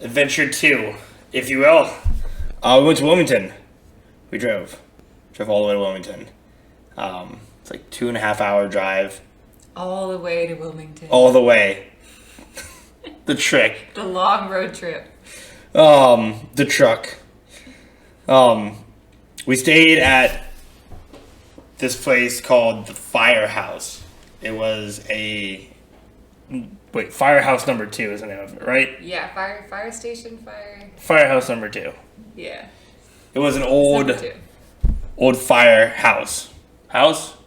Adventure 2, if you will. We went to Wilmington. We drove all the way to Wilmington. It's like 2.5-hour drive. All the way to Wilmington. All the way. The trick. The long road trip. The truck. We stayed at this place called the Firehouse. It was Firehouse number 2 is the name of it, right? Yeah, fire station. Firehouse number 2. Yeah. It was an old firehouse. House? Are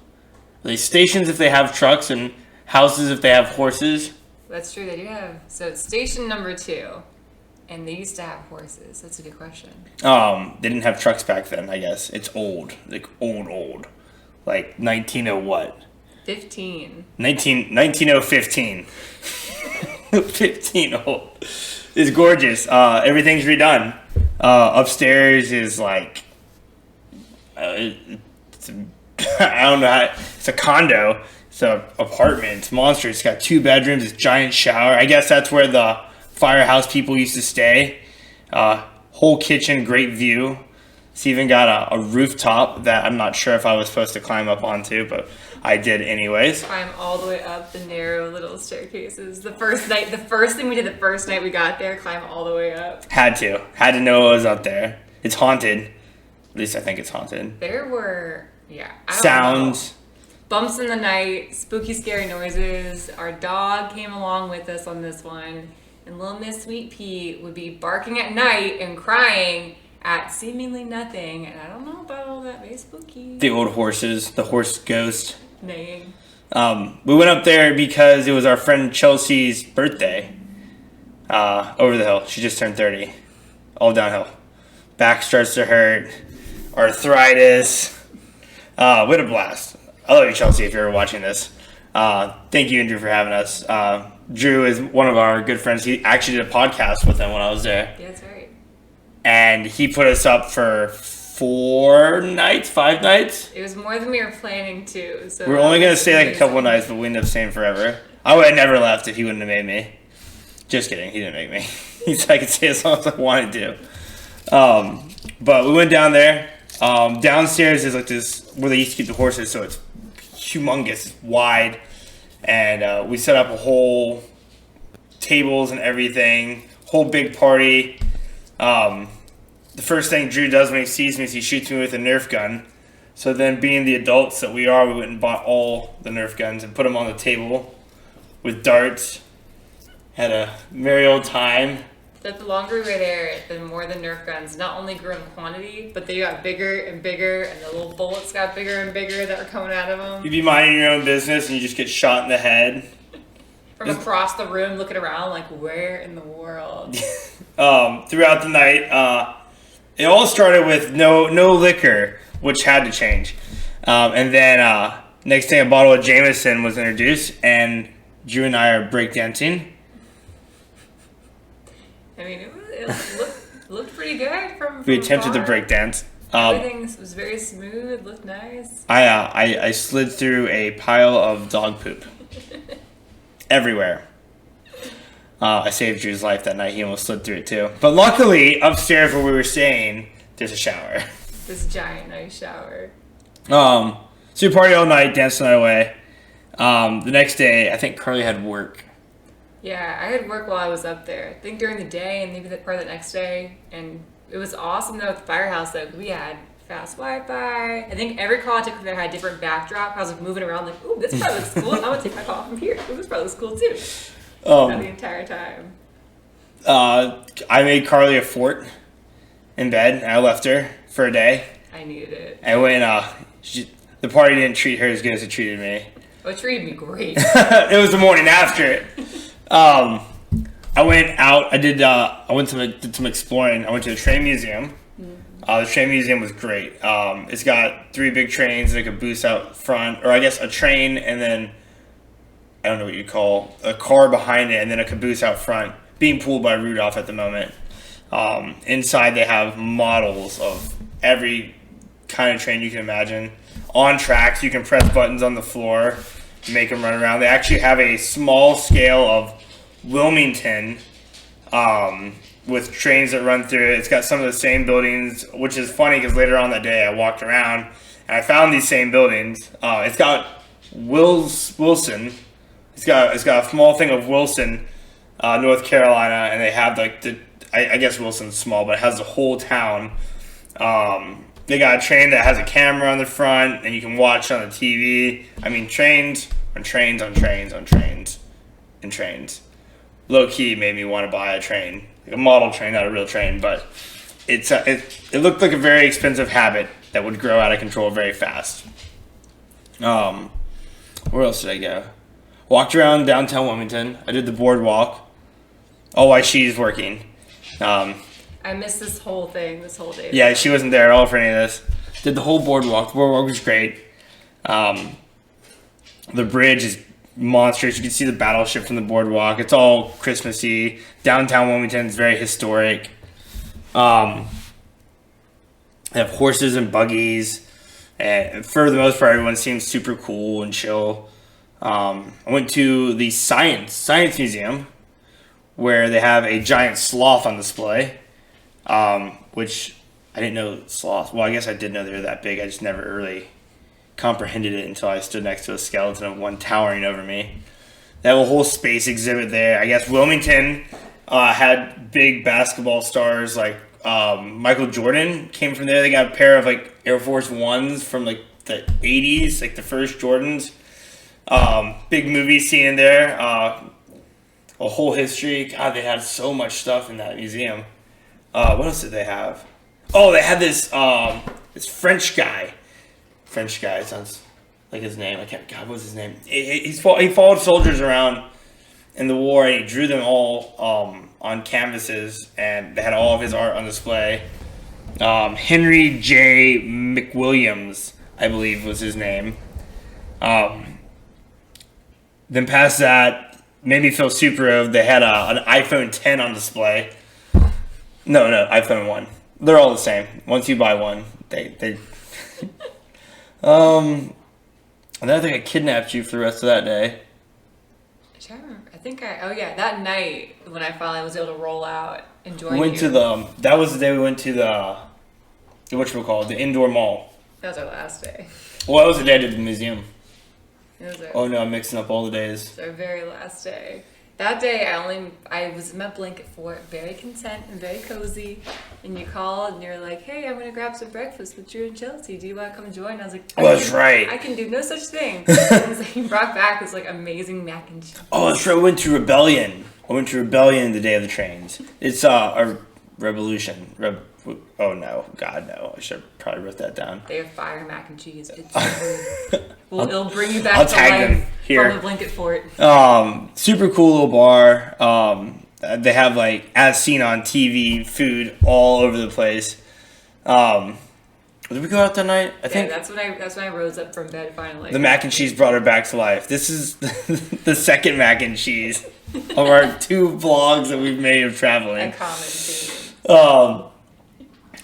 they stations if they have trucks and houses if they have horses? That's true, they do have. So it's station number 2, and they used to have horses. That's a good question. They didn't have trucks back then, I guess. It's old. Like old. Like 1900 what? 1915. 15 old. It's gorgeous. Everything's redone. Upstairs is like I don't know it's a condo. It's an apartment. It's monstrous. It's got 2 bedrooms. It's a giant shower. I guess that's where the Firehouse people used to stay. Whole kitchen, great view. It's even got a rooftop that I'm not sure if I was supposed to climb up onto, but I did anyways. Climb all the way up the narrow little staircases. The first thing we did the first night we got there, climb all the way up. Had to know what was up there. It's haunted. At least I think it's haunted. There were, sounds. Bumps in the night, spooky, scary noises. Our dog came along with us on this one. And little Miss Sweet Pea would be barking at night and crying at seemingly nothing. And I don't know about all that. Very spooky. The old horses. The horse ghost. Neighing. We went up there because it was our friend Chelsea's birthday. Over the hill. She just turned 30. All downhill. Back starts to hurt. Arthritis. We had a blast. I love you, Chelsea, if you're watching this. Thank you, Andrew, for having us. Drew is one of our good friends. He actually did a podcast with him when I was there. Yeah, that's right. And he put us up for 5 nights. It was more than we were planning to. So we were only going to stay like a couple of nights, but we ended up staying forever. I would have never left if he wouldn't have made me. Just kidding. He didn't make me. He said I could stay as long as I wanted to. But we went down there. Downstairs is like this where they used to keep the horses, so it's humongous, it's wide, and we set up a whole tables and everything, whole big party. The first thing Drew does when he sees me is he shoots me with a Nerf gun. So then, being the adults that we are, we went and bought all the Nerf guns and put them on the table with darts. Had a merry old time. That the longer we were there, the more the Nerf guns not only grew in quantity, but they got bigger and bigger, and the little bullets got bigger and bigger that were coming out of them. You'd be minding your own business, and you just get shot in the head. From across the room, looking around like, where in the world? Throughout the night, it all started with no liquor, which had to change. And then next thing, a bottle of Jameson was introduced, and Drew and I are breakdancing. I mean, it looked pretty good from We attempted far. to breakdance. Everything was very smooth, looked nice. I slid through a pile of dog poop. Everywhere. I saved Drew's life that night. He almost slid through it too. But luckily, upstairs where we were staying, there's a shower. This giant nice shower. So we partied all night, danced the night away. The next day, I think Carly had work. Yeah, I had work while I was up there. I think during the day and maybe part of the next day. And it was awesome though at the firehouse though. We had fast Wi-Fi. I think every call I took there had a different backdrop. I was like moving around like, ooh, this probably looks cool. I'm gonna take my call from here. Ooh, this probably looks cool too. The entire time. I made Carly a fort in bed. And I left her for a day. I needed it. I went. The party didn't treat her as good as it treated me. Oh, it treated me great. It was the morning after. I went out. Did some exploring. I went to the train museum. The train museum was great. It's got 3 big trains, like a caboose out front, or I guess a train, and then I don't know what you call a car behind it, and then a caboose out front, being pulled by Rudolph at the moment. Inside, they have models of every kind of train you can imagine. On tracks, you can press buttons on the floor to make them run around. They actually have a small scale of Wilmington with trains that run through it. It's got some of the same buildings, which is funny because later on that day I walked around and I found these same buildings. It's got Wilson. It's got a small thing of Wilson, North Carolina, and they have like I guess Wilson's small, but it has the whole town. They got a train that has a camera on the front, and you can watch on the TV. I mean, trains on trains on trains on trains and trains. Low key made me want to buy a train, like a model train, not a real train, but it looked like a very expensive habit that would grow out of control very fast. Where else did I go? Walked around downtown Wilmington. I did the boardwalk. Oh, why she's working. I missed this whole thing, this whole day. Yeah, she wasn't there at all for any of this. Did the whole boardwalk. The boardwalk was great. The bridge is monstrous. You can see the battleship from the boardwalk. It's all Christmassy. Downtown Wilmington is very historic. They have horses and buggies. And for the most part, everyone seems super cool and chill. I went to the Science Museum, where they have a giant sloth on display. Which I didn't know sloths. Well, I guess I did know they were that big. I just never really comprehended it until I stood next to a skeleton of one towering over me. They have a whole space exhibit there. I guess Wilmington had big basketball stars like Michael Jordan came from there. They got a pair of like Air Force Ones from like the 80s, like the first Jordans. Big movie scene in there. A whole history. God, they had so much stuff in that museum. What else did they have? Oh, they had this French guy. French guy, it sounds like his name. I can't. God, what's his name? He followed soldiers around in the war, and he drew them all on canvases, and they had all of his art on display. Henry J. McWilliams, I believe, was his name. Then past that, made me feel super old. They had an iPhone 10 on display. No, iPhone 1. They're all the same. Once you buy one, they and then I think I kidnapped you for the rest of that day. I think that night when I finally was able to roll out and join that was the day we went to the the indoor mall. That was our last day. Well, that was the day I did the museum. Oh no, I'm mixing up all the days. It was our very last day. That day, I was in my blanket fort, very content and very cozy. And you called and you're like, "Hey, I'm gonna grab some breakfast with Drew and Chelsea. Do you want to come join?" I was like, that's right. I can do no such thing." And he brought back this like amazing mac and cheese. Oh, that's right. I went to Rebellion the day of the trains. It's a revolution. Oh no, God no! I should have probably wrote that down. They have fire mac and cheese. It'll bring you back I'll to tag life them here. from the blanket fort. Super cool little bar. They have like as seen on TV food all over the place. Did we go out that night? I think that's when I rose up from bed finally. The mac and cheese brought her back to life. This is the second mac and cheese of our 2 vlogs that we've made of traveling. A common theme.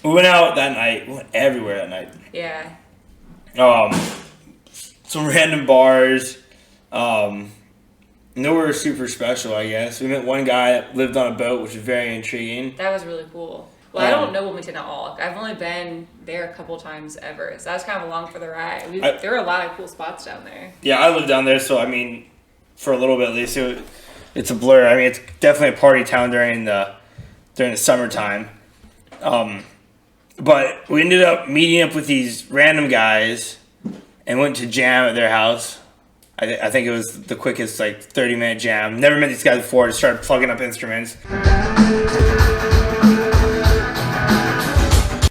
We went out that night. We went everywhere that night. Yeah. Some random bars. Nowhere super special, I guess. We met one guy that lived on a boat, which was very intriguing. That was really cool. Well, I don't know Wilmington at all. I've only been there a couple times ever, so that was kind of along for the ride. There were a lot of cool spots down there. Yeah, I lived down there, so I mean, for a little bit at least, it's a blur. I mean, it's definitely a party town during the summertime. But we ended up meeting up with these random guys and went to jam at their house. I think it was the quickest, 30-minute jam. Never met these guys before. Just started plugging up instruments.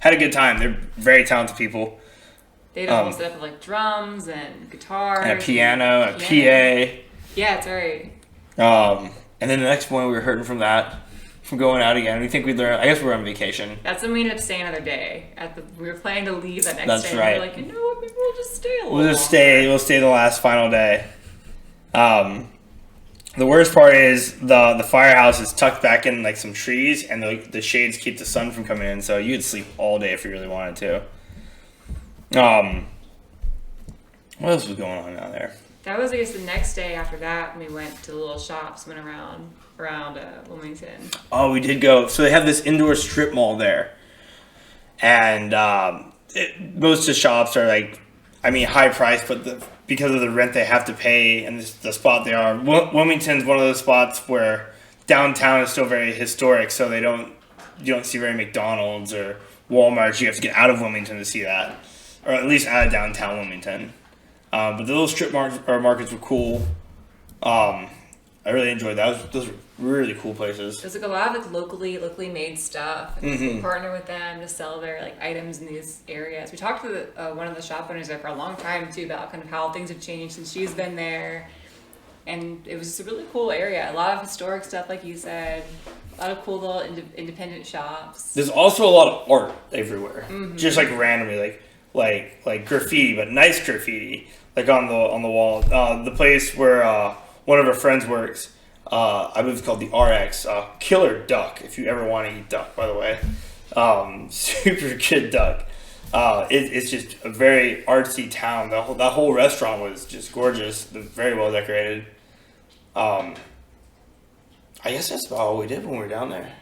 Had a good time. They're very talented people. They had a whole set up of drums and guitars. And a piano and a PA. Yeah, it's right. And then the next morning we were hurting from going out again. We think we'd learn. I guess we were on vacation. That's when we ended up staying another day. We were planning to leave that next That's day. Right. We were like, you know what? Maybe we'll just stay a little. We'll stay the last final day. The worst part is the firehouse is tucked back in some trees, and the shades keep the sun from coming in. So you could sleep all day if you really wanted to. What else was going on down there? That was, I guess, the next day after that. We went to the little shops, went around Wilmington. Oh, we did go. So they have this indoor strip mall there, and most of the shops are like, I mean, high price, but because of the rent they have to pay and the spot they are. Wilmington's one of those spots where downtown is still very historic, so you don't see very McDonald's or Walmart. You have to get out of Wilmington to see that, or at least out of downtown Wilmington. But the little strip markets were cool. I really enjoyed that. Those were really cool places. There's like a lot of like locally made stuff. And we partner with them to sell their like items in these areas. We talked to one of the shop owners there for a long time too about kind of how things have changed since she's been there. And it was just a really cool area. A lot of historic stuff, like you said. A lot of cool little independent shops. There's also a lot of art everywhere, just like randomly, like graffiti, but nice graffiti, like on the wall. The place where one of our friends works, I believe it's called the RX, Killer Duck. If you ever want to eat duck, by the way, super good duck. It's just a very artsy town. That whole restaurant was just gorgeous, very well decorated. I guess that's about all we did when we were down there.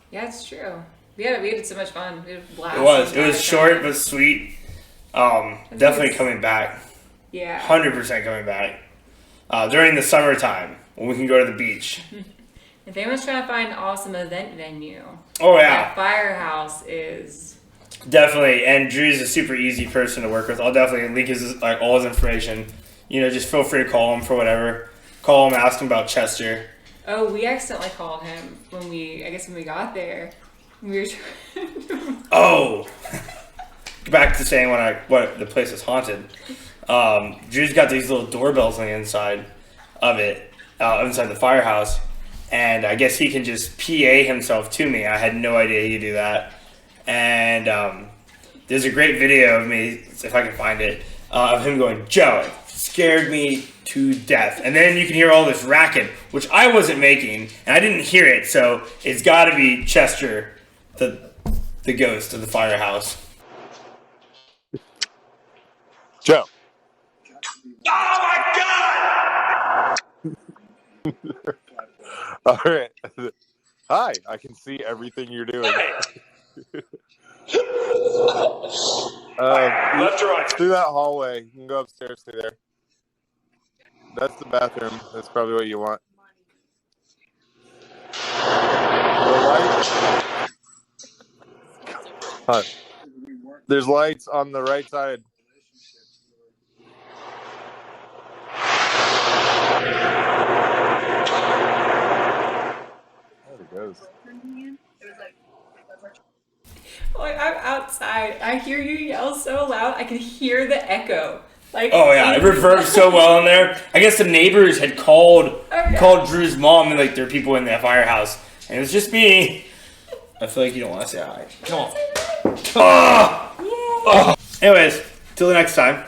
Yeah, it's true. We had so much fun. We had a blast. It was short but sweet. Definitely coming back. Yeah. 100% coming back. During the summertime when we can go to the beach. If anyone's trying to find an awesome event venue, oh yeah, that firehouse is definitely. And Drew's a super easy person to work with. I'll definitely link his all his information. Just feel free to call him for whatever. Call him, ask him about Chester. Oh, we accidentally called him when we got there. We were trying Oh, back to saying what the place is haunted. Drew's got these little doorbells on the inside of it, inside the firehouse, and I guess he can just PA himself to me. I had no idea he could do that. And there's a great video of me, if I can find it, of him going, "Joe, it scared me to death." And then you can hear all this racket, which I wasn't making, and I didn't hear it, so it's got to be Chester, the ghost of the firehouse. Joe. Oh my God! All right. Hi, I can see everything you're doing. Left or right? Through that hallway. You can go upstairs through there. That's the bathroom. That's probably what you want. The lights. Huh. There's lights on the right side. There it goes. Like, I'm outside. I hear you yell so loud. I can hear the echo. Oh yeah, it reverbs so well in there. I guess the neighbors had called Drew's mom, and there were people in the firehouse, and it was just me. I feel like you don't want to say hi. Come on. Yeah. Anyways, till the next time.